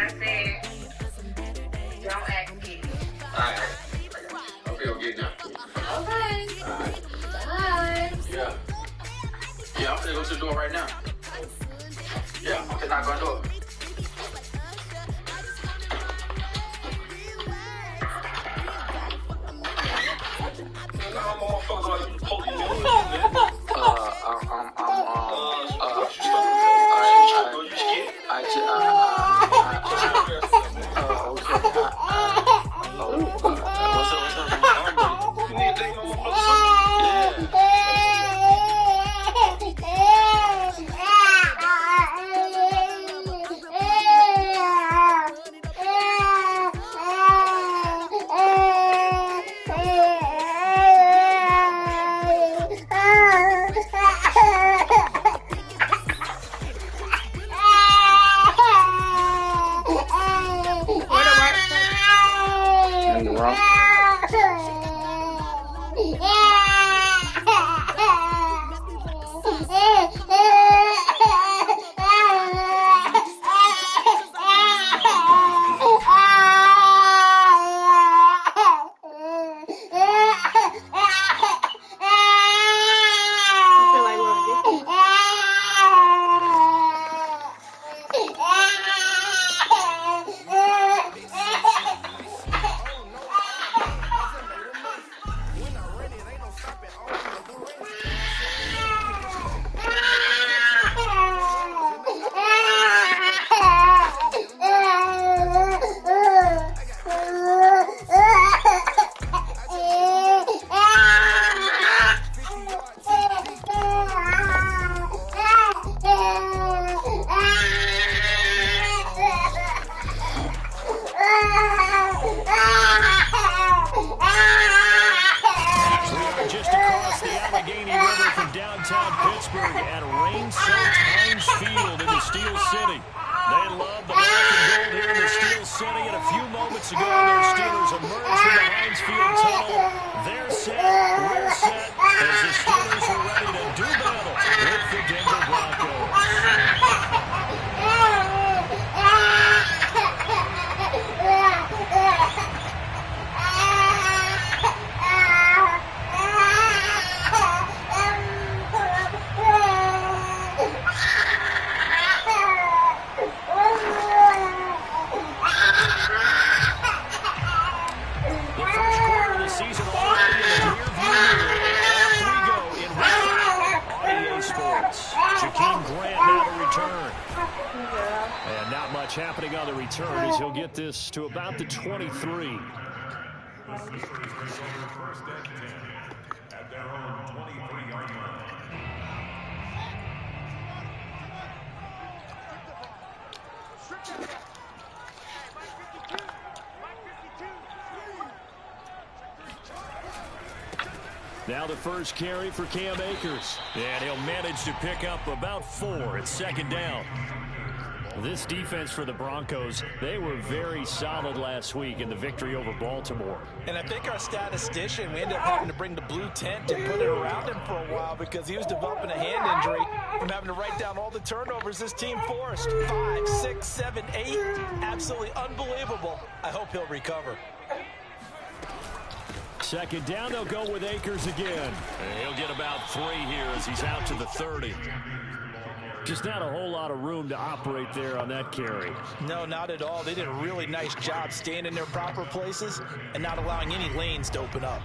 I said, don't act giddy. Alright. Okay, we'll get now. Okay. Alright. Bye. Yeah. Yeah, I'm gonna go to the door right now. Yeah, I'm gonna knock on the door. Happening on the return as he'll get this to about the 23. Now the first carry for Cam Akers. And he'll manage to pick up about 4 at second down. This defense for the Broncos, they were very solid last week in the victory over Baltimore. And I think our statistician, we ended up having to bring the blue tent and put it around him for a while because he was developing a hand injury from having to write down all the turnovers this team forced. 5, 6, 7, 8. Absolutely unbelievable. I hope he'll recover. Second down, they'll go with Akers again. And he'll get about 3 here as he's out to the 30. Just not a whole lot of room to operate there on that carry. No, not at all. They did a really nice job staying in their proper places and not allowing any lanes to open up.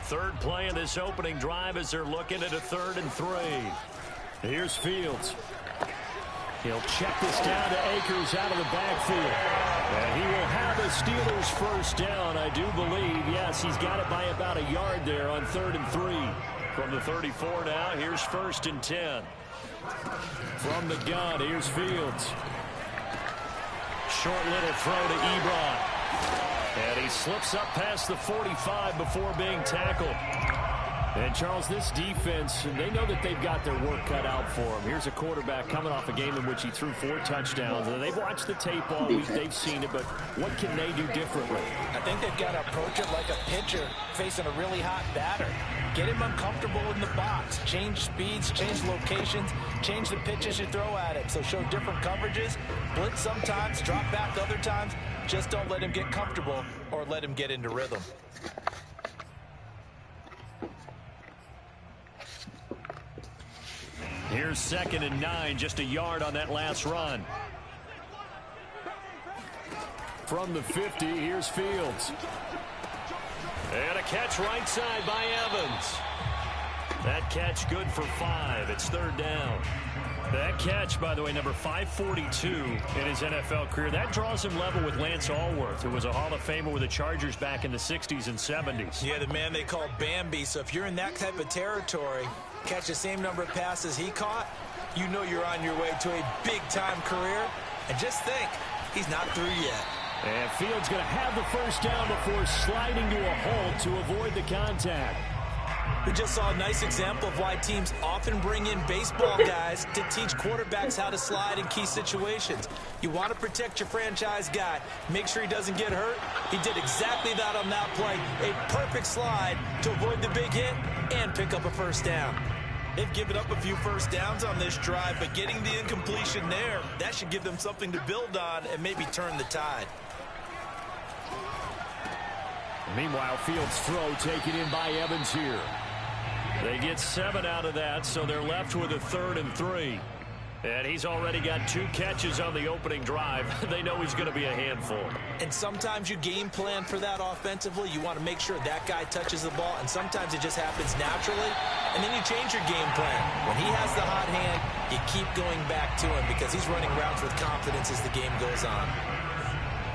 Third play in this opening drive as they're looking at a 3rd and 3. Here's Fields. He'll check this down to Akers out of the backfield. And he will have the Steelers first down, I do believe. Yes, he's got it by about a yard there on 3rd and 3. From the 34 now, here's 1st and 10. From the gun, here's Fields. Short little throw to Ebron. And he slips up past the 45 before being tackled. And, Charles, this defense, they know that they've got their work cut out for them. Here's a quarterback coming off a game in which he threw 4 touchdowns. And they've watched the tape all week. They've seen it, but what can they do differently? I think they've got to approach it like a pitcher facing a really hot batter. Get him uncomfortable in the box. Change speeds, change locations, change the pitches you throw at him. So show different coverages, blitz sometimes, drop back other times. Just don't let him get comfortable or let him get into rhythm. Here's 2nd and 9, just a yard on that last run. From the 50, here's Fields. And a catch right side by Evans. That catch good for 5. It's 3rd down. That catch, by the way, number 542 in his NFL career. That draws him level with Lance Allworth, who was a Hall of Famer with the Chargers back in the 60s and 70s. Yeah, the man they call Bambi. So if you're in that type of territory, catch the same number of passes he caught, you know you're on your way to a big-time career. And just think, he's not through yet. And Fields going to have the first down before sliding to a hold to avoid the contact. We just saw a nice example of why teams often bring in baseball guys to teach quarterbacks how to slide in key situations. You want to protect your franchise guy. Make sure he doesn't get hurt. He did exactly that on that play. A perfect slide to avoid the big hit and pick up a first down. They've given up a few first downs on this drive, but getting the incompletion there, that should give them something to build on and maybe turn the tide. Meanwhile, Fields' throw taken in by Evans here. They get 7 out of that, so they're left with a 3rd and 3. And he's already got 2 catches on the opening drive. They know he's going to be a handful. And sometimes you game plan for that offensively. You want to make sure that guy touches the ball, and sometimes it just happens naturally. And then you change your game plan. When he has the hot hand, you keep going back to him because he's running routes with confidence as the game goes on.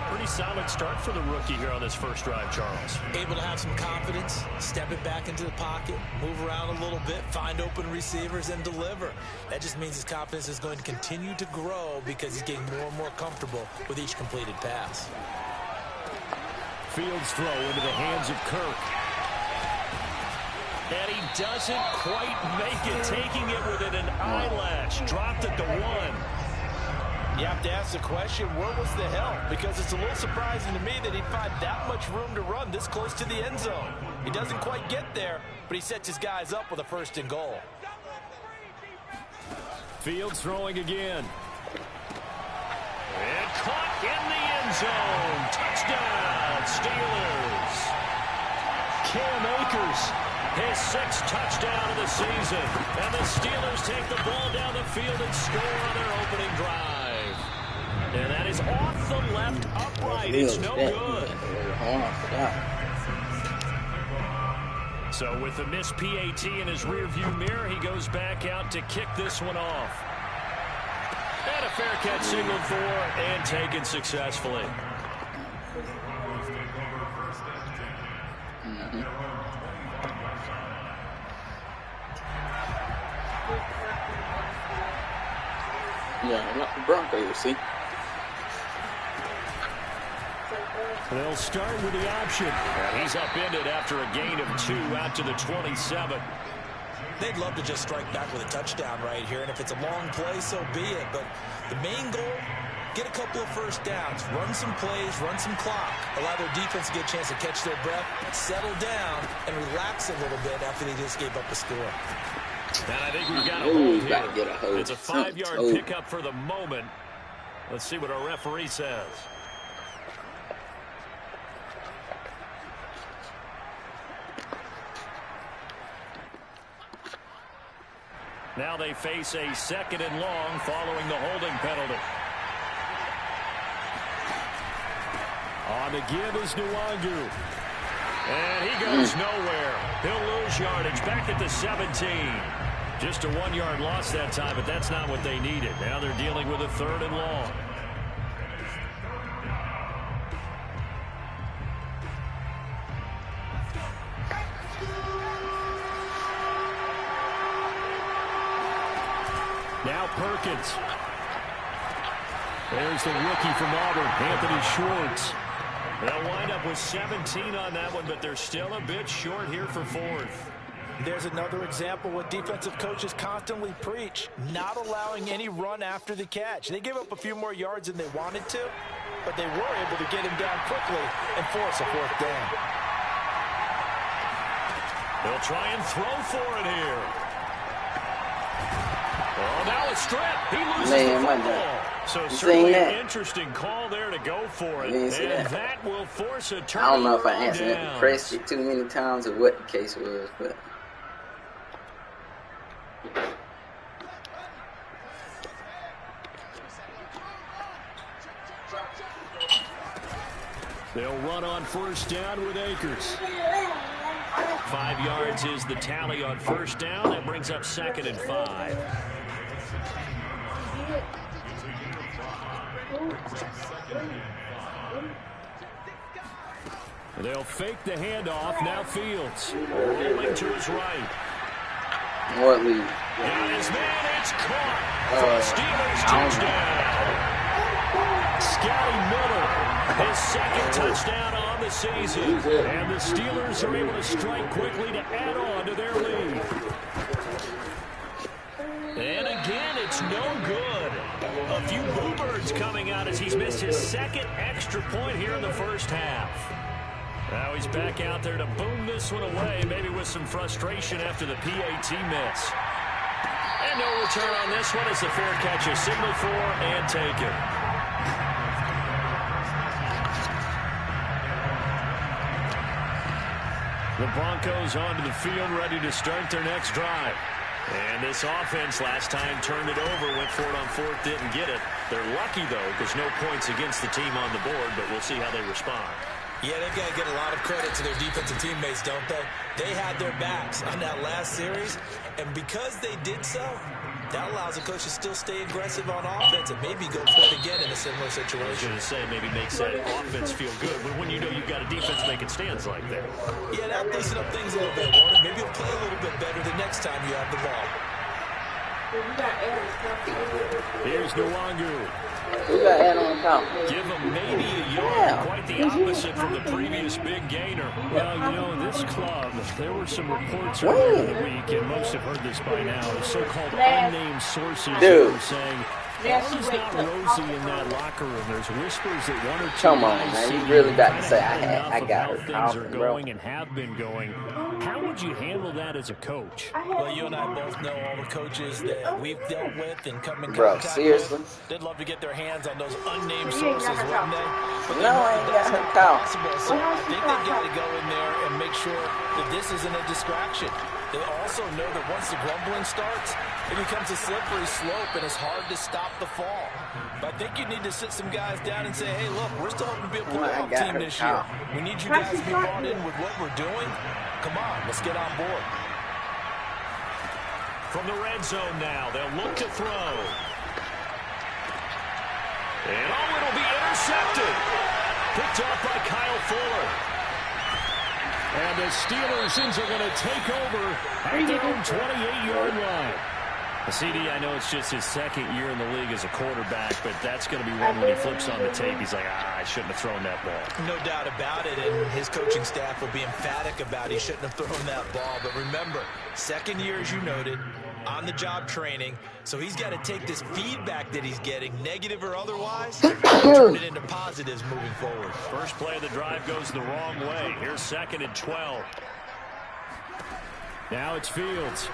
Pretty solid start for the rookie here on this first drive, Charles. Able to have some confidence, step it back into the pocket, move around a little bit, find open receivers, and deliver. That just means his confidence is going to continue to grow because he's getting more and more comfortable with each completed pass. Fields' throw into the hands of Kirk. And he doesn't quite make it, taking it within an eyelash. Dropped it to 1. You have to ask the question, where was the help? Because it's a little surprising to me that he'd find that much room to run this close to the end zone. He doesn't quite get there, but he sets his guys up with a 1st and goal. Fields throwing again. And caught in the end zone. Touchdown, Steelers. Cam Akers, his 6th touchdown of the season. And the Steelers take the ball down the field and score on their opening drive. And that is off the left upright. It's no good. So with the missed PAT in his rearview mirror, he goes back out to kick this one off. And a fair catch signaled for and taken successfully. Yeah, like the Broncos, see? They'll start with the option. And he's upended after a gain of 2 out to the 27. They'd love to just strike back with a touchdown right here, and if it's a long play, so be it. But the main goal, get a couple of first downs, run some plays, run some clock, allow their defense to get a chance to catch their breath, settle down, and relax a little bit after they just gave up a score. And I think we've got a hold here. It's a 5-yard pickup for the moment. Let's see what our referee says. Now they face a 2nd and long following the holding penalty. On the give is Nwangu. And he goes nowhere. He'll lose yardage back at the 17. Just a 1-yard loss that time, but that's not what they needed. Now they're dealing with a 3rd and long. Now Perkins. There's the rookie from Auburn, Anthony Schwartz. They'll wind up with 17 on that one, but they're still a bit short here for 4th. There's another example what defensive coaches constantly preach, not allowing any run after the catch. They gave up a few more yards than they wanted to, but they were able to get him down quickly and force a 4th down. They'll try and throw for it here. Oh, now a strip. He loses the football. So certainly an interesting call there to go for it. And that will force a turnover. I don't know if I answered it, pressed it too many times or what the case was, but they'll run on 1st down with Akers. 5 yards is the tally on 1st down. That brings up 2nd and 5. They'll fake the handoff. Now Fields rolling to his right. Mortley. Got his man. It's caught for a Steelers touchdown. Scotty Miller, his 2nd touchdown on the season. And the Steelers are able to strike quickly to add on to their lead. And again, it's no good. A few bluebirds coming out as he's missed his 2nd extra point here in the 1st half. Now he's back out there to boom this one away, maybe with some frustration after the PAT miss. And no return on this one as the fair catch is signaled for and taken. The Broncos onto the field, ready to start their next drive. And this offense last time turned it over, went for it on 4th, didn't get it. They're lucky, though, because no points against the team on the board, but we'll see how they respond. Yeah, they've got to get a lot of credit to their defensive teammates, don't they? They had their backs on that last series, and because they did so, that allows the coach to still stay aggressive on offense and maybe go for it again in a similar situation. I was going to say, maybe makes that offense feel good, but when you know you've got a defense making stands like that. Yeah, that'll loosen up things a little bit, won't it? Maybe you'll play a little bit better the next time you have the ball. Here's Nwangu. We got Ed on top. Give him maybe a yard. Quite the opposite from the previous big gainer. Well, you know, this club, there were some reports earlier in the week, and most have heard this by now, the so-called unnamed sources were saying, all is not rosy in that locker room. There's whispers that 1 or 2 Come on, guys man. see You really got to kinda say had I enough got of her how things are coughing, bro. going and have been going. How would you handle that as a coach? Well, you and I both know all the coaches that we've dealt with and come in Bro, contact seriously? with. They'd love to get their hands on those unnamed sources, wouldn't they? But No, I ain't got her cow. possible, so I think they've got to go in there and make sure that this isn't a distraction. They also know that once the grumbling starts, it becomes a slippery slope, and it's hard to stop the fall. But I think you need to sit some guys down and say, hey, look, we're still hoping to be a playoff team this year. We need you guys to be bought in with what we're doing. Come on, let's get on board. From the red zone now, they'll look to throw. And it'll be intercepted. Picked up by Kyle Fuller. And the Steelers are going to take over at their own 28-yard line. CD, I know it's just his 2nd year in the league as a quarterback, but that's going to be one when he flips on the tape. He's like, I shouldn't have thrown that ball. No doubt about it, and his coaching staff will be emphatic about he shouldn't have thrown that ball. But remember, 2nd year, as you noted, on-the-job training, so he's got to take this feedback that he's getting, negative or otherwise, and turn it into positives moving forward. First play of the drive goes the wrong way. Here's 2nd and 12. Now it's Fields.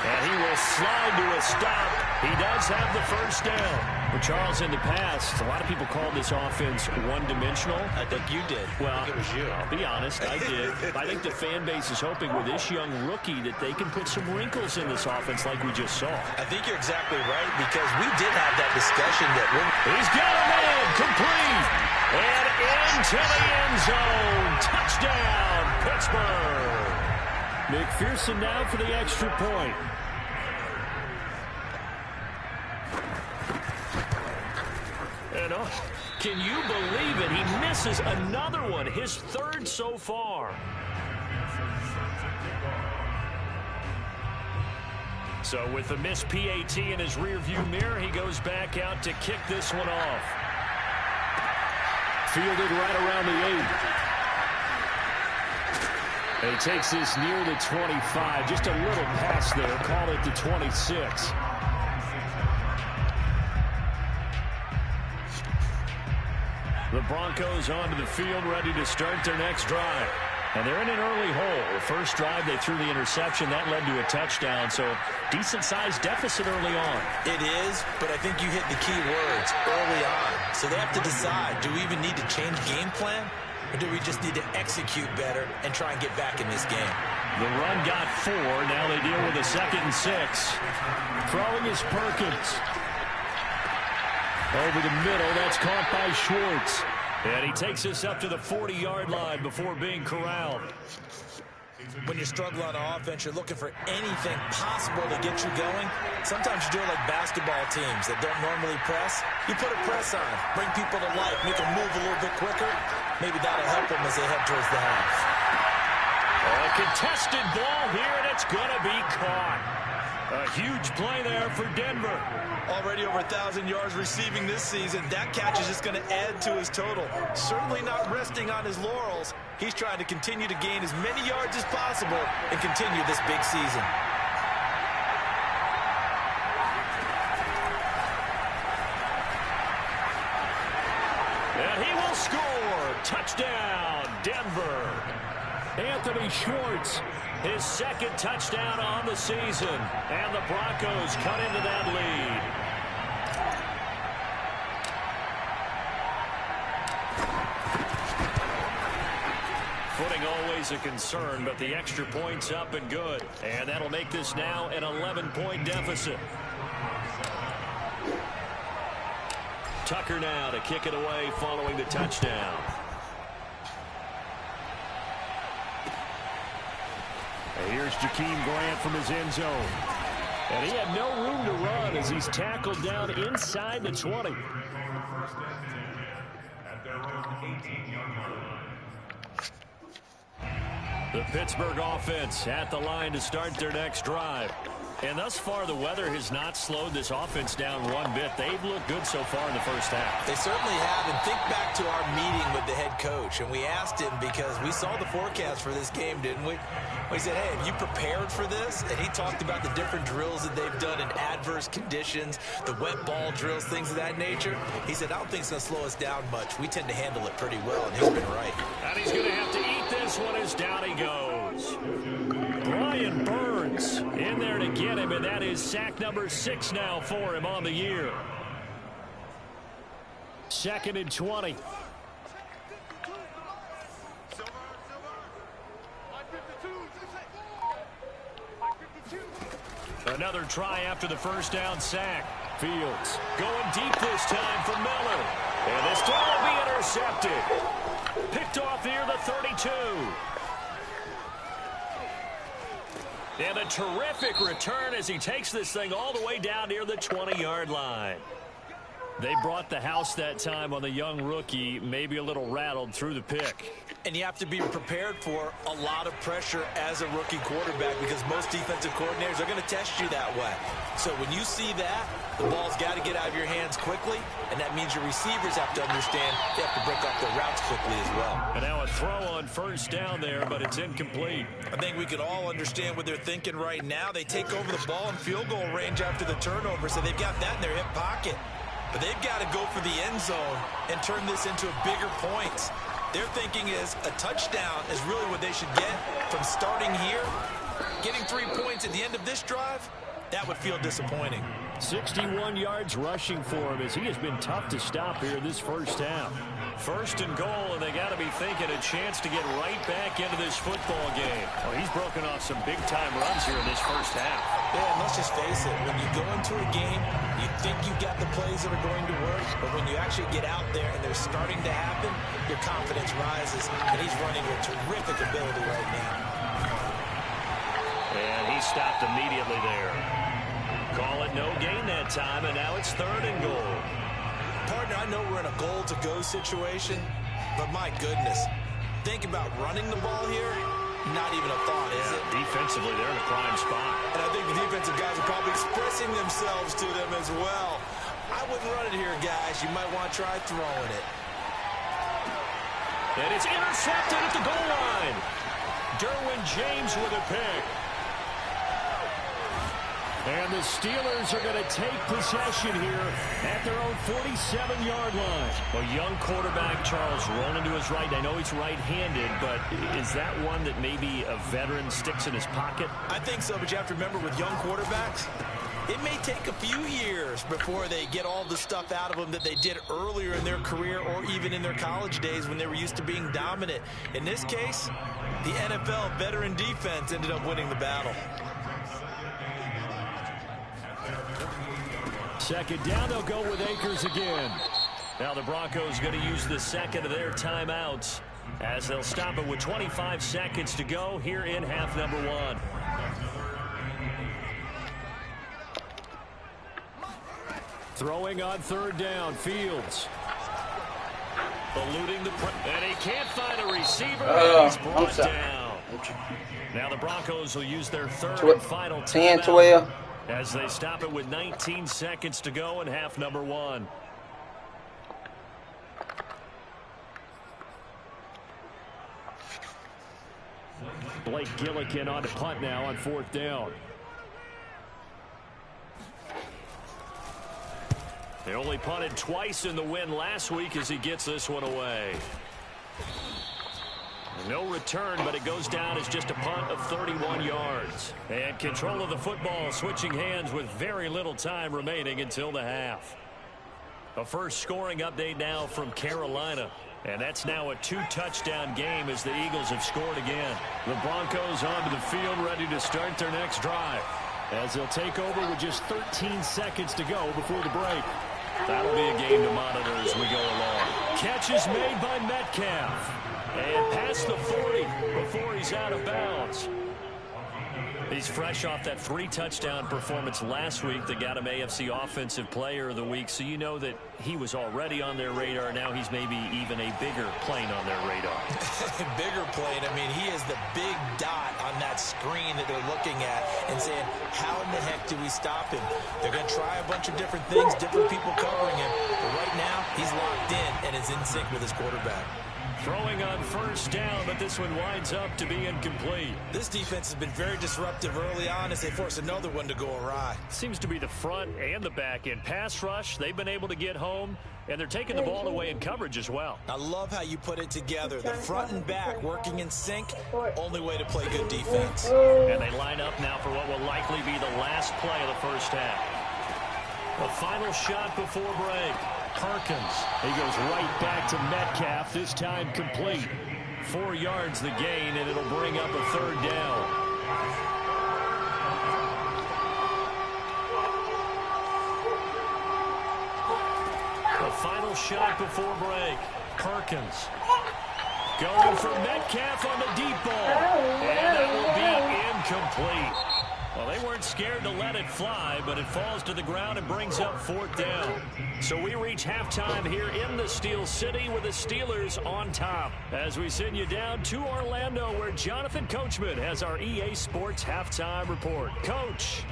And he will slide to a stop. He does have the 1st down. Well, Charles, in the past, a lot of people called this offense one-dimensional. I think you did. Well, I think it was you. I'll be honest, I did. I think the fan base is hoping with this young rookie that they can put some wrinkles in this offense like we just saw. I think you're exactly right, because we did have that discussion that he's got a man, complete, and into the end zone. Touchdown, Pittsburgh. McPherson now for the extra point. And can you believe it? He misses another one, his 3rd so far. So with the missed PAT in his rearview mirror, he goes back out to kick this one off. Fielded right around the 8. And he takes this near the 25. Just a little pass there. Call it the 26. The Broncos onto the field, ready to start their next drive. And they're in an early hole. The first drive, they threw the interception. That led to a touchdown, so decent-sized deficit early on. It is, but I think you hit the key words, early on. So they have to decide, do we even need to change game plan, or do we just need to execute better and try and get back in this game? The run got 4. Now they deal with a 2nd and 6. Throwing is Perkins. Over the middle, that's caught by Schwartz. And he takes us up to the 40-yard line before being corralled. When you struggle on offense, you're looking for anything possible to get you going. Sometimes you do it like basketball teams that don't normally press. You put a press on, bring people to life, make them move a little bit quicker. Maybe that'll help them as they head towards the half. A contested ball here, and it's going to be caught. A huge play there for Denver. Already over 1,000 yards receiving this season. That catch is just going to add to his total. Certainly not resting on his laurels. He's trying to continue to gain as many yards as possible and continue this big season. And he will score. Touchdown, Denver. Anthony Schwartz, his 2nd touchdown on the season. And the Broncos cut into that lead. Footing always a concern, but the extra point's up and good. And that'll make this now an 11-point deficit. Tucker now to kick it away following the touchdown. And here's Jakeem Grant from his end zone. And he had no room to run as he's tackled down inside the 20. The Pittsburgh offense at the line to start their next drive. And thus far, the weather has not slowed this offense down one bit. They've looked good so far in the first half. They certainly have. And think back to our meeting with the head coach. And we asked him because we saw the forecast for this game, didn't we? We said, hey, have you prepared for this? And he talked about the different drills that they've done in adverse conditions, the wet ball drills, things of that nature. He said, I don't think it's going to slow us down much. We tend to handle it pretty well, and he's been right. And he's going to have to eat this one as down he goes. Brian Burns in there to get him, and that is sack number 6 now for him on the year. 2nd and 20. Another try after the first down sack. Fields going deep this time for Miller. And this time will be intercepted. Picked off near the 32. And a terrific return as he takes this thing all the way down near the 20-yard line. They brought the house that time on the young rookie, maybe a little rattled through the pick. And you have to be prepared for a lot of pressure as a rookie quarterback because most defensive coordinators are going to test you that way. So when you see that, the ball's got to get out of your hands quickly, and that means your receivers have to understand they have to break up their routes quickly as well. And now a throw on first down there, but it's incomplete. I think we can all understand what they're thinking right now. They take over the ball in field goal range after the turnover, so they've got that in their hip pocket. But they've got to go for the end zone and turn this into bigger points. Their thinking is a touchdown is really what they should get from starting here. Getting 3 points at the end of this drive, that would feel disappointing. 61 yards rushing for him as he has been tough to stop here this first half. 1st and goal, and they got to be thinking a chance to get right back into this football game. Well, he's broken off some big-time runs here in this first half. Yeah, and let's just face it. When you go into a game, you think you got the plays that are going to work, but when you actually get out there and they're starting to happen, your confidence rises, and he's running with terrific ability right now. And he stopped immediately there. Call it no gain that time, and now it's 3rd and goal. Partner, I know we're in a goal-to-go situation, but my goodness, think about running the ball here, not even a thought, is it? Defensively, they're in a prime spot. And I think the defensive guys are probably expressing themselves to them as well. I wouldn't run it here, guys. You might want to try throwing it. And it's intercepted at the goal line. Derwin James with a pick. And the Steelers are going to take possession here at their own 47-yard line. A young quarterback, Charles, rolling to his right. I know he's right-handed, but is that one that maybe a veteran sticks in his pocket? I think so, but you have to remember with young quarterbacks, it may take a few years before they get all the stuff out of them that they did earlier in their career or even in their college days when they were used to being dominant. In this case, the NFL veteran defense ended up winning the battle. Second down, they'll go with Akers again. Now the Broncos going to use the second of their timeouts as they'll stop it with 25 seconds to go here in half number one. Throwing on third down, Fields. Eluding the and he can't find a receiver. He's brought down. Now the Broncos will use their third and final 10-12. as they stop it with 19 seconds to go in half number one. Blake Gillikin on to punt now on fourth down. They only punted twice in the win last week as he gets this one away. No return, but it goes down as just a punt of 31 yards. And control of the football switching hands with very little time remaining until the half. A first scoring update now from Carolina. And that's now a 2-touchdown game as the Eagles have scored again. The Broncos onto the field ready to start their next drive as they'll take over with just 13 seconds to go before the break. That'll be a game to monitor as we go along. Catch is made by Metcalf. And past the 40 before he's out of bounds. He's fresh off that 3-touchdown performance last week that got him AFC Offensive Player of the Week. So you know that he was already on their radar. Now he's maybe even a bigger plane on their radar. Bigger plane. I mean, he is the big dot on that screen that they're looking at and saying, how in the heck do we stop him? They're going to try a bunch of different things, different people covering him. But right now, he's locked in and is in sync with his quarterback. Throwing on first down, but this one winds up to be incomplete. This defense has been very disruptive early on as they force another one to go awry. Seems to be the front and the back end. Pass rush, they've been able to get home, and they're taking the ball away in coverage as well. I love how you put it together. The front and back working in sync, only way to play good defense. And they line up now for what will likely be the last play of the first half. A final shot before break. Perkins, he goes right back to Metcalf, this time complete. 4 yards the gain, and it'll bring up a third down. A final shot before break. Perkins going for Metcalf on the deep ball, and that will be incomplete. Well, they weren't scared to let it fly, but it falls to the ground and brings up fourth down. So we reach halftime here in the Steel City with the Steelers on top. As we send you down to Orlando, where Jonathan Coachman has our EA Sports halftime report. Coach.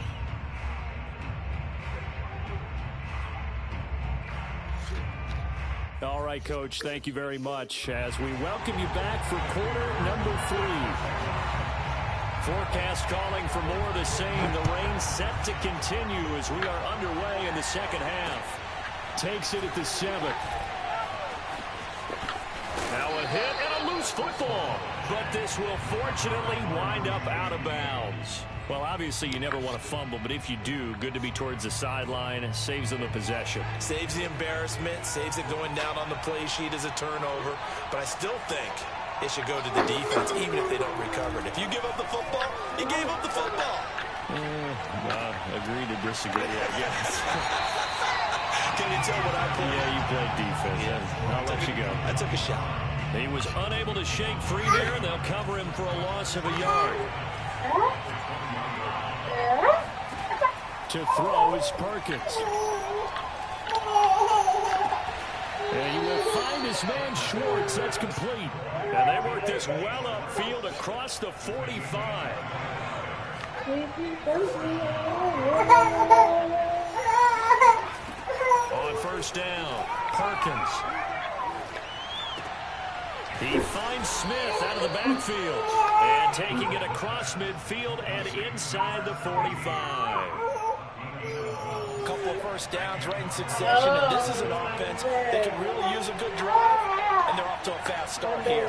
All right, Coach, thank you very much as we welcome you back for quarter number 3. Forecast calling for more of the same. The rain set to continue as we are underway in the second half. Takes it at the 7th. Now a hit and a loose football. But this will fortunately wind up out of bounds. Well, obviously you never want to fumble, but if you do, good to be towards the sideline. Saves them the possession. Saves the embarrassment, saves it going down on the play sheet as a turnover. But I still think it should go to the defense, even if they don't recover it. If you give up the football, you gave up the football. Agree to disagree, I guess. Can you tell what I played? Yeah, you played defense. Yeah. I'll let you go. I took a shot. He was unable to shake free there. They'll cover him for a loss of a yard. To throw is Perkins. And he will find his man Schwartz. That's complete. And they work this well upfield across the 45. On first down, Perkins. He finds Smith out of the backfield. And taking it across midfield and inside the 45. A couple of first downs right in succession, and this is an offense that can really use a good drive, and they're off to a fast start here.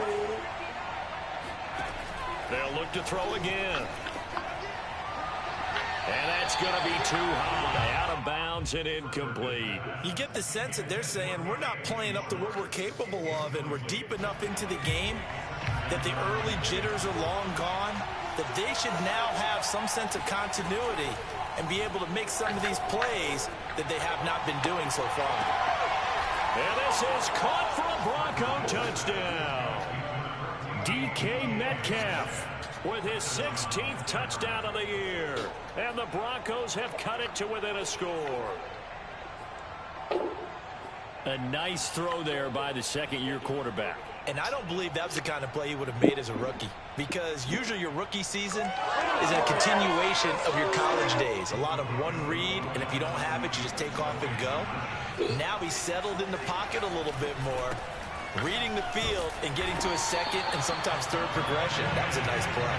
They'll look to throw again. And that's going to be too high, out of bounds and incomplete. You get the sense that they're saying we're not playing up to what we're capable of, and we're deep enough into the game that the early jitters are long gone, that they should now have some sense of continuity and be able to make some of these plays that they have not been doing so far. And this is caught for a Bronco touchdown. DK Metcalf with his 16th touchdown of the year. And the Broncos have cut it to within a score. A nice throw there by the second-year quarterback. And I don't believe that was the kind of play he would have made as a rookie, because usually your rookie season is a continuation of your college days. A lot of one read, and if you don't have it, you just take off and go. Now he's settled in the pocket a little bit more, reading the field and getting to a second and sometimes third progression. That was a nice play.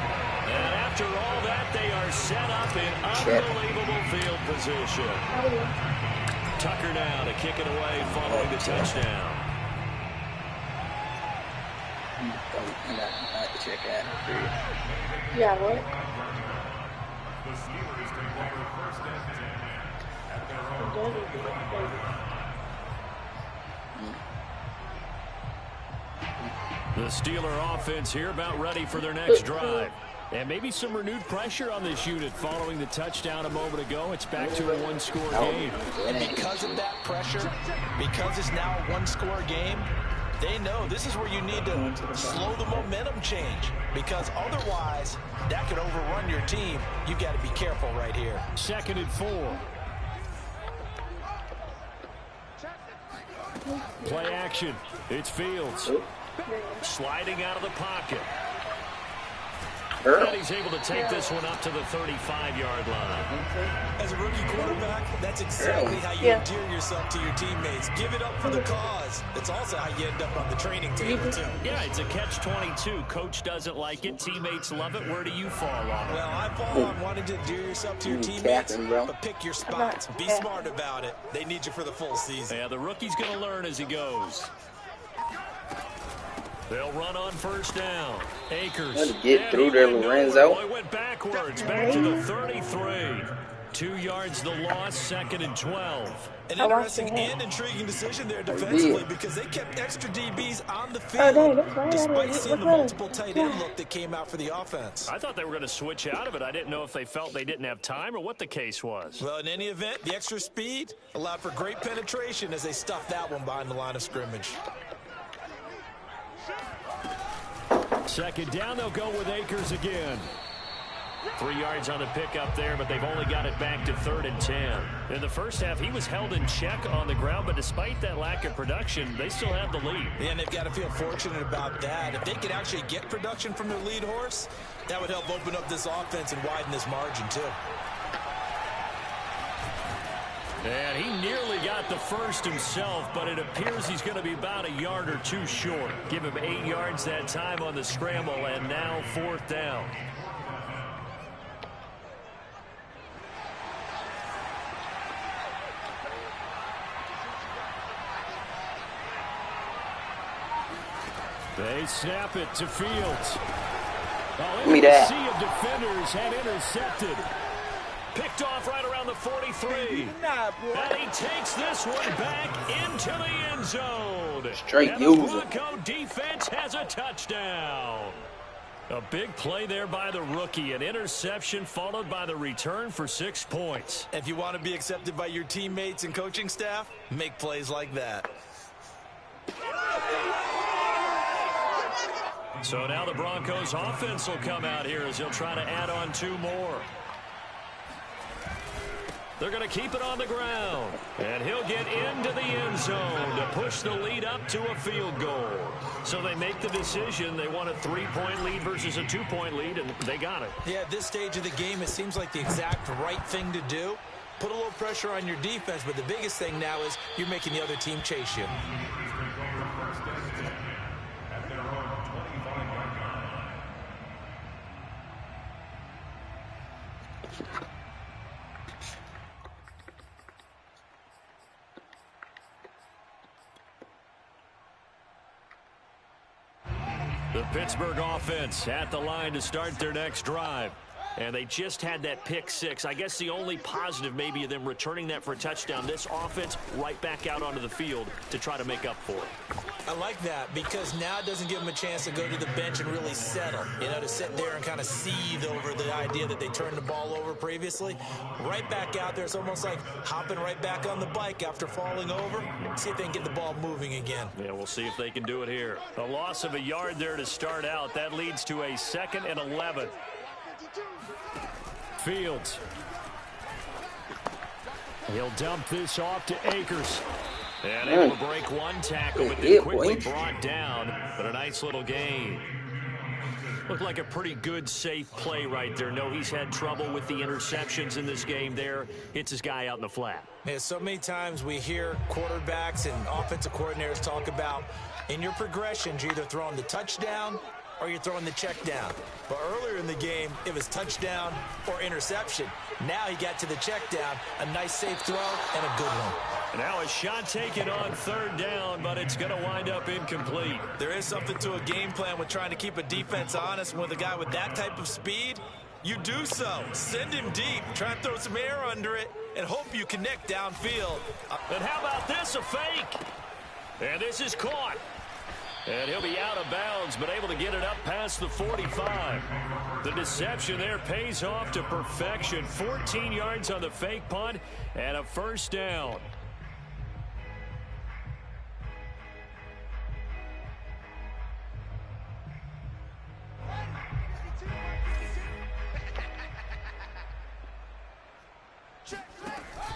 And after all that, they are set up in unbelievable field position. Tucker now to kick it away following the touchdown. Check out. Yeah, what? The Steeler offense here about ready for their next drive. And maybe some renewed pressure on this unit following the touchdown a moment ago. It's back to a one-score game. And because of that pressure, because it's now a one-score game, they know this is where you need to slow the momentum change, because otherwise that could overrun your team. You've got to be careful right here. 2nd and 4. Play action. It's Fields. Sliding out of the pocket. And he's able to take this one up to the 35-yard line. As a rookie quarterback, that's exactly how you endear yourself to your teammates. Give it up for the cause. It's also how you end up on the training table, too. Yeah, it's a catch-22. Coach doesn't like it. Teammates love it. Where do you fall on it? Well, I fall on wanting to endear yourself to your teammates, but pick your spots. Be smart about it. They need you for the full season. Yeah, the rookie's going to learn as he goes. They'll run on first down. Akers. Get through there, Lorenzo. He went backwards, back to the 33. 2 yards the loss, 2nd and 12. An interesting and intriguing decision there defensively, because they kept extra DBs on the field despite seeing the multiple tight end look that came out for the offense. I thought they were going to switch out of it. I didn't know if they felt they didn't have time or what the case was. Well, in any event, the extra speed allowed for great penetration as they stuffed that one behind the line of scrimmage. 2nd down, they'll go with Akers again. 3 yards on the pickup there, but they've only got it back to 3rd and 10. In the first half, he was held in check on the ground, but despite that lack of production, they still have the lead. And they've got to feel fortunate about that. If they could actually get production from their lead horse, that would help open up this offense and widen this margin, too. And he nearly got the first himself, but it appears he's going to be about a yard or two short. Give him 8 yards that time on the scramble, and now 4th down. They snap it to Fields. Oh, a sea of defenders had intercepted. Picked off right around the 43. And he takes this one back into the end zone. Straight and the Bronco defense has a touchdown. A big play there by the rookie. An interception followed by the return for 6 points. If you want to be accepted by your teammates and coaching staff, make plays like that. So now the Broncos offense will come out here as he'll try to add on 2 more. They're going to keep it on the ground. And he'll get into the end zone to push the lead up to a field goal. So they make the decision. They want a 3-point lead versus a 2-point lead, and they got it. Yeah, at this stage of the game, it seems like the exact right thing to do. Put a little pressure on your defense, but the biggest thing now is you're making the other team chase you. The Pittsburgh offense at the line to start their next drive. And they just had that pick six. I guess the only positive maybe of them returning that for a touchdown. This offense right back out onto the field to try to make up for it. I like that because now it doesn't give them a chance to go to the bench and really settle. You know, to sit there and kind of seethe over the idea that they turned the ball over previously. Right back out there. It's almost like hopping right back on the bike after falling over. See if they can get the ball moving again. Yeah, we'll see if they can do it here. A loss of a yard there to start out. That leads to a 2nd and 11. Fields. He'll dump this off to Akers. And able to break one tackle, but then quickly brought down. But a nice little gain. Looked like a pretty good, safe play right there. No, he's had trouble with the interceptions in this game there. Hits his guy out in the flat. Yeah, so many times we hear quarterbacks and offensive coordinators talk about in your progressions, you're either throwing the touchdown or you're throwing the check down. But earlier in the game, it was touchdown or interception. Now he got to the check down, a nice safe throw, and a good one. And now a shot taken on 3rd down, but it's going to wind up incomplete. There is something to a game plan with trying to keep a defense honest. With a guy with that type of speed, you do so. Send him deep, try and throw some air under it, and hope you connect downfield. And how about this, a fake? And this is caught. And he'll be out of bounds, but able to get it up past the 45. The deception there pays off to perfection. 14 yards on the fake punt and a 1st down.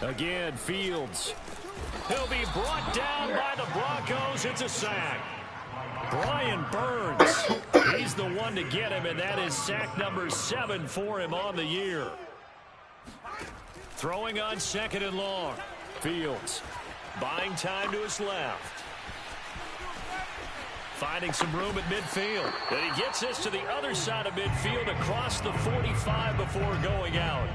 Again, Fields. He'll be brought down by the Broncos. It's a sack. Brian Burns, he's the one to get him, and that is sack number 7 for him on the year. Throwing on 2nd and long. Fields buying time to his left. Finding some room at midfield. And he gets this to the other side of midfield across the 45 before going out.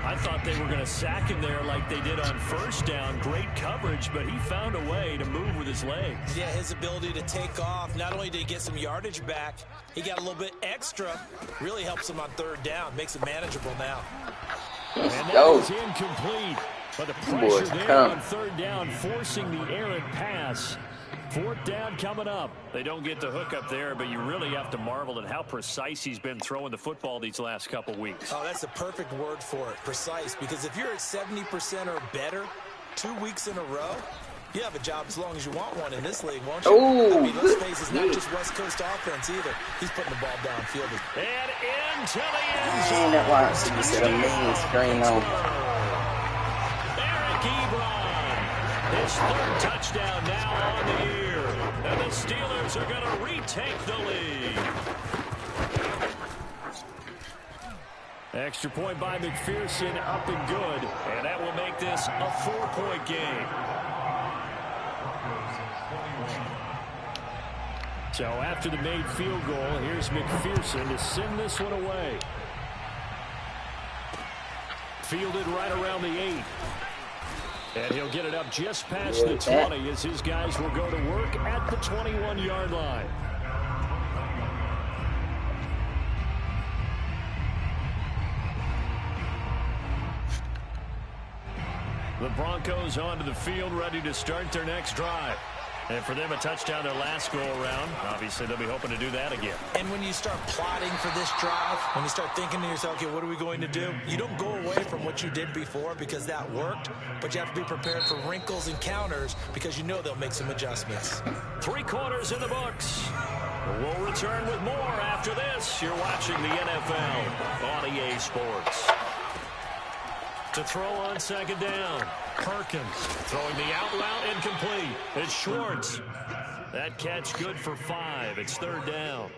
I thought they were going to sack him there like they did on 1st down. Great coverage, but he found a way to move with his legs. Yeah, his ability to take off. Not only did he get some yardage back, he got a little bit extra. Really helps him on 3rd down. Makes it manageable now. And that was incomplete. But the pressure there on 3rd down, forcing the errant pass. 4th down coming up. They don't get the hook up there, but you really have to marvel at how precise he's been throwing the football these last couple weeks. Oh, that's the perfect word for it, precise. Because if you're at 70% or better 2 weeks in a row, you have a job as long as you want one in this league, won't you? I mean, let's face it, it's not just West Coast offense either. He's putting the ball downfield. And into the end zone. That wants to set a mean screen on. Eric Ebron. His 3rd touchdown now on the year. And the Steelers are going to retake the lead. Extra point by McPherson, up and good. And that will make this a 4-point game. So after the made field goal, here's McPherson to send this one away. Fielded right around the 8. And he'll get it up just past the 20 as his guys will go to work at the 21-yard line. The Broncos onto the field, ready to start their next drive. And for them, a touchdown their last go-around. Obviously, they'll be hoping to do that again. And when you start plotting for this drive, when you start thinking to yourself, okay, what are we going to do? You don't go away from what you did before because that worked, but you have to be prepared for wrinkles and counters because you know they'll make some adjustments. 3 quarters in the books. We'll return with more after this. You're watching the NFL on EA Sports. To throw on 2nd down. Perkins throwing the out route incomplete. It's Schwartz. That catch good for 5. It's 3rd down.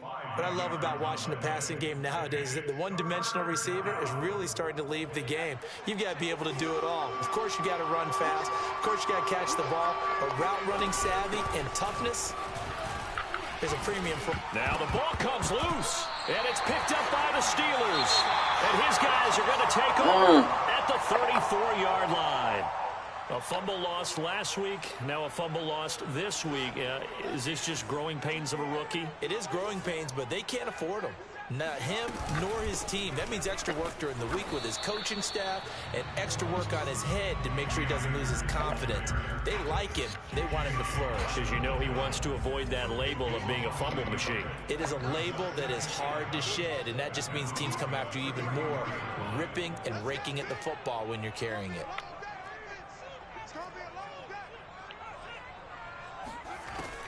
What I love about watching the passing game nowadays is that the one-dimensional receiver is really starting to leave the game. You've got to be able to do it all. Of course, you got to run fast. Of course, you got to catch the ball. But route running savvy and toughness is a premium for. Now the ball comes loose, and it's picked up by the Steelers. And his guys are going to take over at the 34-yard line. A A fumble lost last week, now a fumble lost this week. Is this just growing pains of a rookie? It is growing pains, but they can't afford them. Not him nor his team. That means extra work during the week with his coaching staff and extra work on his head to make sure he doesn't lose his confidence. They like him. They want him to flourish. Because you know he wants to avoid that label of being a fumble machine. It is a label that is hard to shed, and that just means teams come after you even more, ripping and raking at the football when you're carrying it.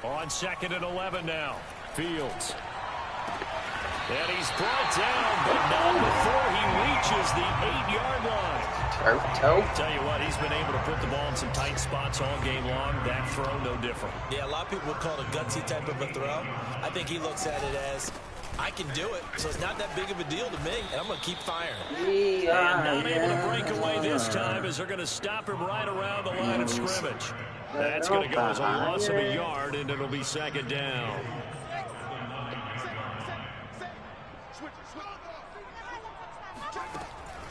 On 2nd and 11 now. Fields. And he's brought down, but not before he reaches the 8-yard line. Toe. Tell you what, he's been able to put the ball in some tight spots all game long. That throw, no different. Yeah, a lot of people would call it a gutsy type of a throw. I think he looks at it as, I can do it, so it's not that big of a deal to me, and I'm going to keep firing. And not able to break away this time as they're going to stop him right around the line of scrimmage. That's going to go as a loss of a yard, and it'll be 2nd down.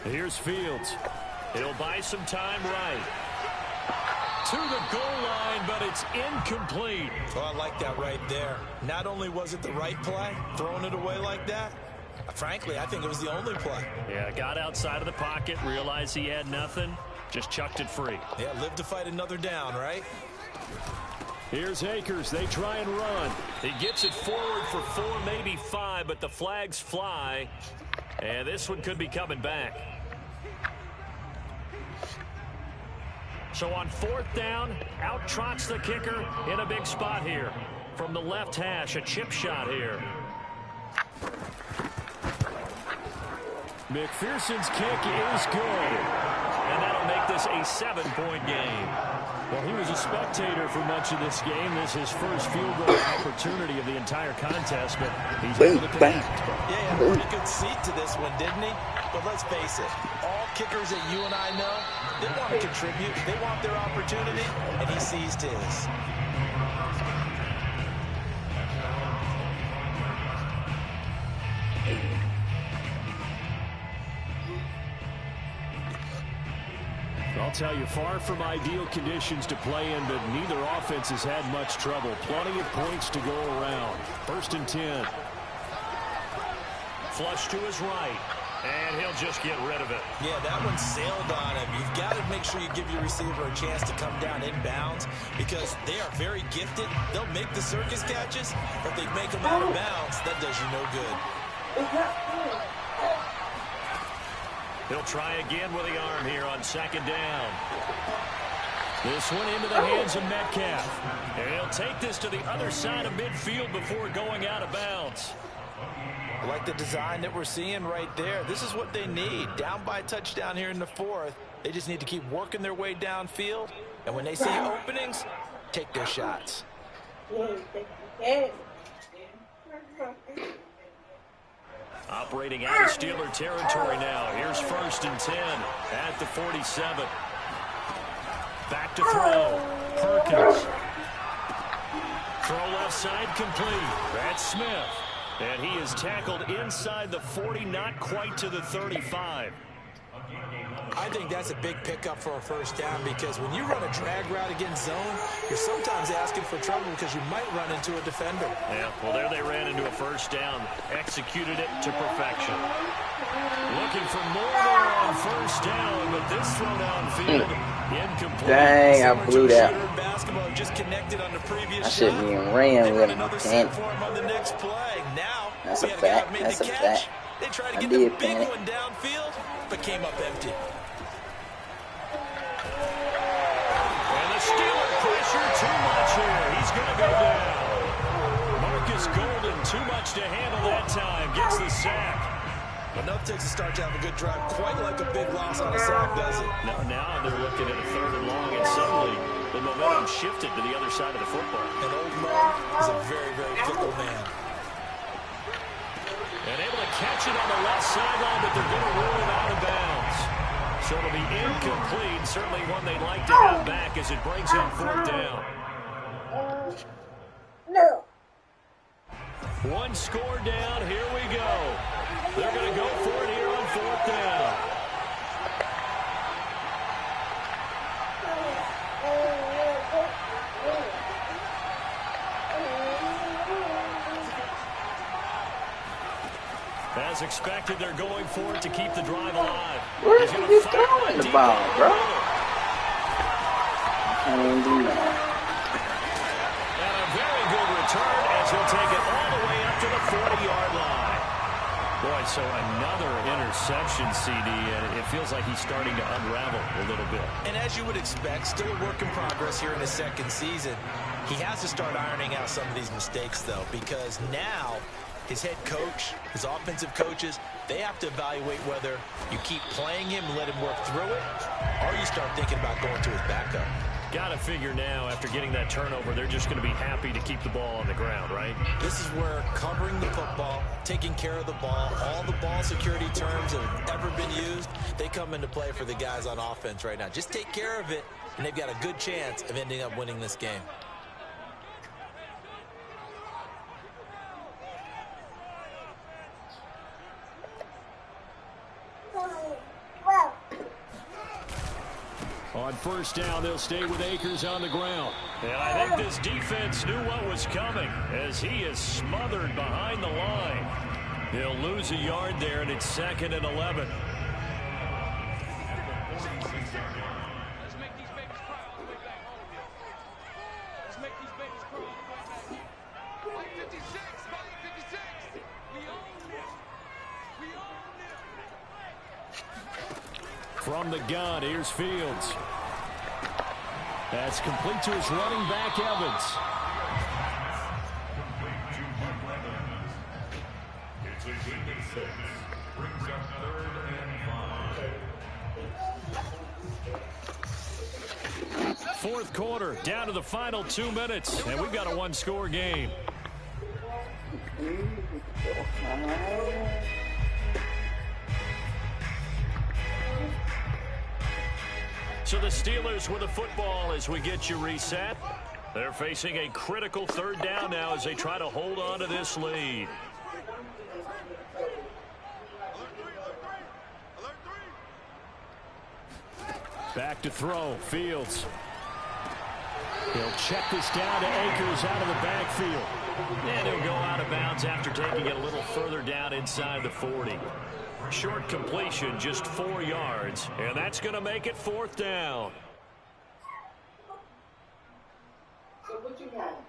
Here's Fields. He'll buy some time right. To the goal line, but it's incomplete. Oh, I like that right there. Not only was it the right play, throwing it away like that, frankly, I think it was the only play. Yeah, got outside of the pocket, realized he had nothing, just chucked it free. Yeah, live to fight another down, right? Here's Akers. They try and run. He gets it forward for 4, maybe 5, but the flags fly. And this one could be coming back. So on 4th down, out trots the kicker in a big spot here. From the left hash, a chip shot here. McPherson's kick is good. And that'll make this a 7-point game. Well, he was a spectator for much of this game. This is his first field goal opportunity of the entire contest, but he's able to connect. Yeah, he had a pretty good seat to this one, didn't he? But let's face it, all kickers that you and I know, they want to contribute. They want their opportunity, and he seized his. I'll tell you, far from ideal conditions to play in, but neither offense has had much trouble. Plenty of points to go around. 1st and 10. Flush to his right, and he'll just get rid of it. Yeah, that one sailed on him. You've got to make sure you give your receiver a chance to come down inbounds because they are very gifted. They'll make the circus catches, but if they make them out of bounds, that does you no good. He'll try again with the arm here on 2nd down. This one into the hands of Metcalf. And he'll take this to the other side of midfield before going out of bounds. I like the design that we're seeing right there. This is what they need. Down by a touchdown here in the 4th. They just need to keep working their way downfield. And when they see openings, take their shots. Operating out of Steeler territory now. Here's 1st and 10 at the 47. Back to throw. Perkins. Throw left side complete. That's Smith. And he is tackled inside the 40, not quite to the 35. I think that's a big pickup for a 1st down because when you run a drag route against zone, you're sometimes asking for trouble because you might run into a defender. Yeah, well, there they ran into a 1st down. Executed it to perfection. Looking for more there on 1st down, but this throw downfield incomplete. Dang, I blew that. Basketball just connected on the previous I shouldn't even ran with him. Set for him on the next play. Now, that's we a had a guy fact. made That's the a catch. fact. They tried to get the big one downfield, but came up empty. And the Steeler pressure too much here. He's going to go down. Marcus Golden too much to handle that time. Gets the sack. Enough takes a start to have a good drive, quite like a big loss on a sack, does it? Now they're looking at a 3rd and long, and suddenly the momentum shifted to the other side of the football. And Old Mo is a very, very fickle man. And able to catch it on the left sideline, but they're going to rule it out of bounds. So it'll be incomplete. Certainly one they'd like to have back as it brings up 4th down. No. One score down. Here we go. They're going to go for it here on 4th down. As expected, they're going for it to keep the drive alive. Where are you throwing the ball, bro? I don't do that. And a very good return as he'll take it all the way up to the 40-yard line. Boy, so another interception, CD, and it feels like he's starting to unravel a little bit. And as you would expect, still a work in progress here in his second season. He has to start ironing out some of these mistakes, though, because now his head coach, his offensive coaches, they have to evaluate whether you keep playing him and let him work through it, or you start thinking about going to his backup. Got to figure now, after getting that turnover, they're just going to be happy to keep the ball on the ground, right? This is where covering the football, taking care of the ball, all the ball security terms that have ever been used, they come into play for the guys on offense right now. Just take care of it, and they've got a good chance of ending up winning this game. On first down, they'll stay with Akers on the ground. And I think this defense knew what was coming as he is smothered behind the line. He'll lose a yard there, and it's 2nd and 11. From the gun, here's Fields. That's complete to his running back, Evans. Fourth quarter, down to the final 2 minutes, and we've got a one-score game. So the Steelers with the football as we get you reset. They're facing a critical third down now as they try to hold on to this lead. Back to throw, Fields. He'll check this down to Akers out of the backfield. And he'll go out of bounds after taking it a little further down inside the 40. Short completion, just 4 yards, and that's going to make it 4th down. So what you got?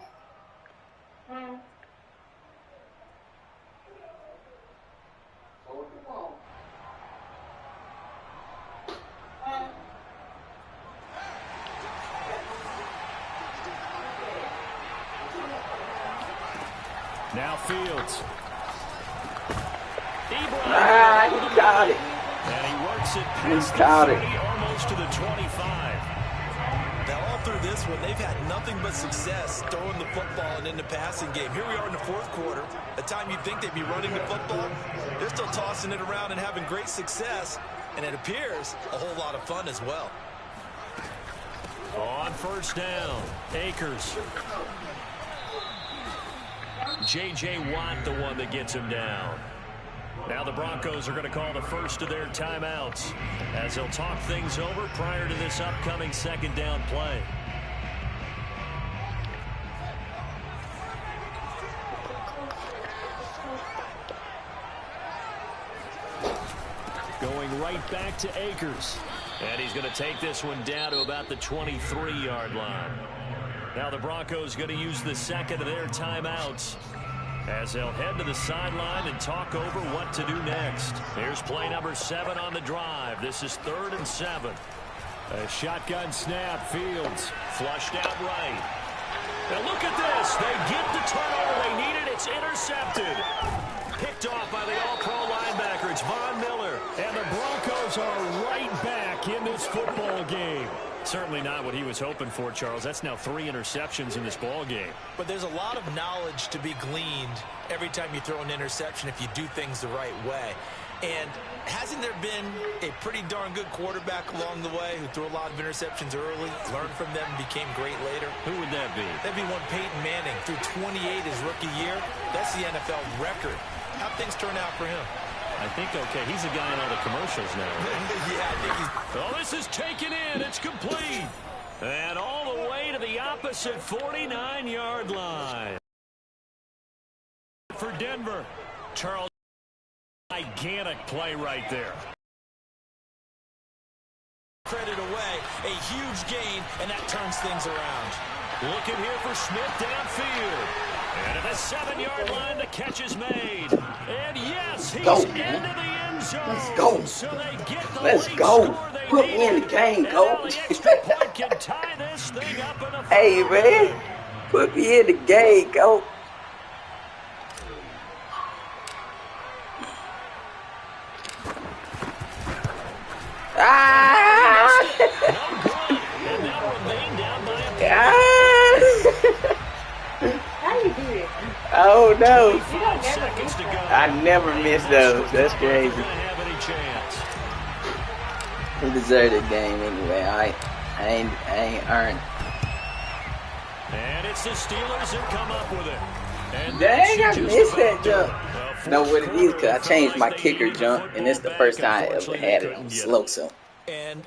What you want? Now Fields. He caught it. And he works it past the 30, almost to the 25. Now, all through this one, they've had nothing but success throwing the football and in the passing game. Here we are in the fourth quarter. A time you'd think they'd be running the football. They're still tossing it around and having great success. And it appears a whole lot of fun as well. On first down, Akers. J.J. Watt, the one that gets him down. Now the Broncos are going to call the first of their timeouts as they'll talk things over prior to this upcoming second down play. Going right back to Akers. And he's going to take this one down to about the 23-yard line. Now the Broncos going to use the second of their timeouts as they'll head to the sideline and talk over what to do next. Here's play number 7 on the drive. This is 3rd and 7. A shotgun snap. Fields flushed out right. Now look at this. They get the turnover they needed. It's intercepted. Picked off by the all-pro linebacker. It's Von Miller. And the Broncos are right back in this football game. Certainly not what he was hoping for, Charles. That's now 3 interceptions in this ball game. But there's a lot of knowledge to be gleaned every time you throw an interception if you do things the right way. And hasn't there been a pretty darn good quarterback along the way who threw a lot of interceptions early, learned from them, and became great later? Who would that be? That'd be one Peyton Manning. Threw 28 his rookie year. That's the NFL record. How'd things turn out for him? I think, okay, he's a guy in all the commercials now. Yeah, I think he's... Oh, this is taken in. It's complete. And all the way to the opposite 49-yard line. For Denver, Charles. Gigantic play right there. Credit away, a huge gain, and that turns things around. Looking here for Smith downfield. And at the 7-yard line, the catch is made. And yes, he's into the end zone. Let's go. So they get the Let's late go. score they Put me in the needed. game, And coach. the extra point can tie this thing up in a Hey, man. Put me in the game, coach. Ah! And they'll remain down by a Ah! How you do it? Oh, no. 5 seconds to go. I never miss those. That's crazy. Not gonna have any chance. He deserved the game anyway. I ain't earned. And it's the Steelers that come up with it. And Dang, I that's just missed about that jump. done. Know what it is? Because I changed my kicker jump, and it's the first time I ever had it on slow. So And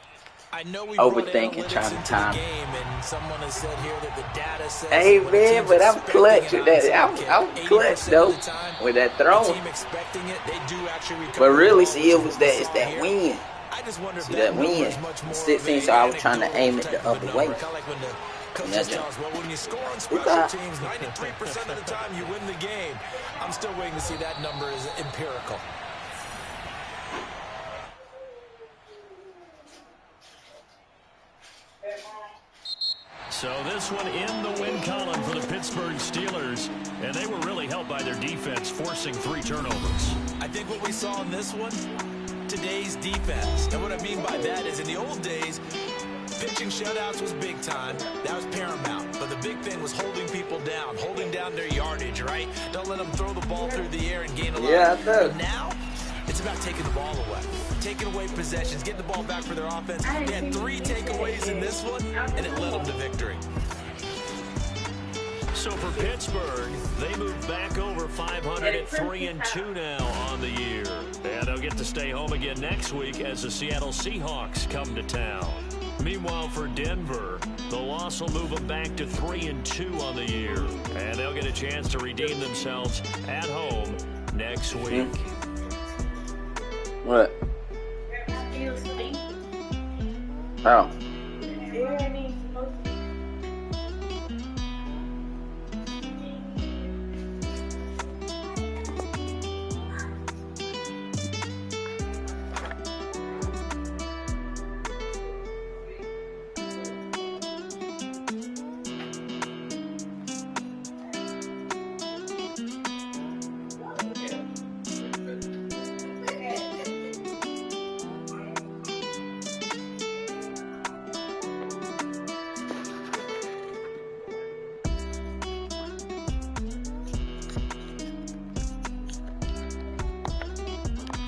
I know we overthinking, trying to time. game, and someone has said here that the data says Hey, when a man, team's but I'm expecting clutch an with that. onside I'm kick, clutch 80% though of the time, with that the throwing. team expecting it, they do actually recover But really, the ball, see, it which was is that what it's we saw that here. wind. I just wonder if See that number wind? is much more 16, of so I was trying to anecdotal aim it the type of a upper number. way. Kind of like when the coaches That's tell it. us, well, when you score on Who's special that? teams, 93% of the time you win the game. I'm still waiting to see that number is empirical. So this one in the win column for the Pittsburgh Steelers. And they were really helped by their defense, forcing 3 turnovers. I think what we saw in this one, today's defense. And what I mean by that is in the old days, pitching shutouts was big time. That was paramount. But the big thing was holding people down, holding down their yardage, right? Don't let them throw the ball through the air and gain a lot. Yeah, I know. But now, it's about taking the ball away. Taking away possessions, getting the ball back for their offense. They had 3 takeaways in this one, and it led them to victory. So for Pittsburgh, they move back over 500 at 3-2 now on the year. And they'll get to stay home again next week as the Seattle Seahawks come to town. Meanwhile, for Denver, the loss will move them back to 3-2 on the year. And they'll get a chance to redeem themselves at home next week. What? Oh.